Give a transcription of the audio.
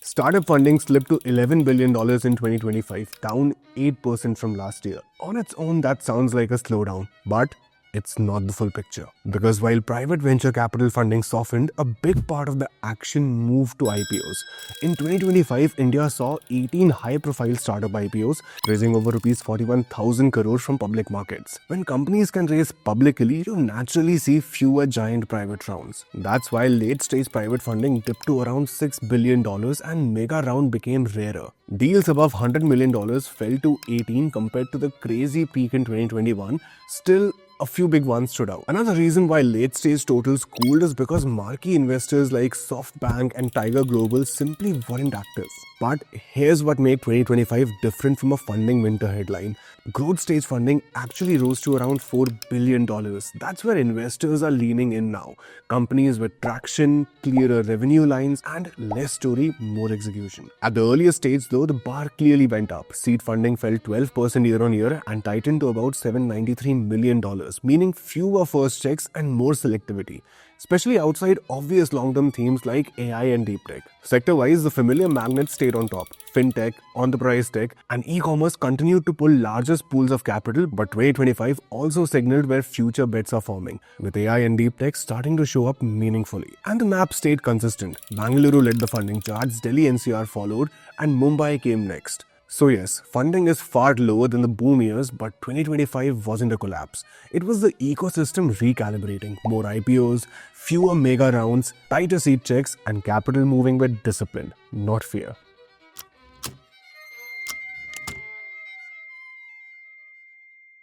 Startup funding slipped to $11 billion in 2025, down 8% from last year. On its own, that sounds like a slowdown, but it's not the full picture. Because while private venture capital funding softened, a big part of the action moved to IPOs. In 2025, India saw 18 high-profile startup IPOs, raising over Rs 41,000 crores from public markets. When companies can raise publicly, you naturally see fewer giant private rounds. That's why late-stage private funding dipped to around $6 billion and mega round became rarer. Deals above $100 million fell to 18 compared to the crazy peak in 2021. Still, a few big ones stood out. Another reason why late-stage totals cooled is because marquee investors like SoftBank and Tiger Global simply weren't active. But here's what made 2025 different from a funding winter headline. Growth stage funding actually rose to around $4 billion. That's where investors are leaning in now. Companies with traction, clearer revenue lines, and less story, more execution. At the earlier stage though, the bar clearly went up. Seed funding fell 12% year on year and tightened to about $793 million, meaning fewer first checks and more selectivity, especially outside obvious long-term themes like AI and deep tech. Sector-wise, the familiar magnets stayed on top. Fintech, enterprise tech, and e-commerce continued to pull largest pools of capital, but 2025 also signaled where future bets are forming, with AI and deep tech starting to show up meaningfully. And the map stayed consistent. Bangalore led the funding charts, Delhi NCR followed, and Mumbai came next. So yes, funding is far lower than the boom years, but 2025 wasn't a collapse. It was the ecosystem recalibrating. More IPOs, fewer mega rounds, tighter seed checks, and capital moving with discipline, not fear.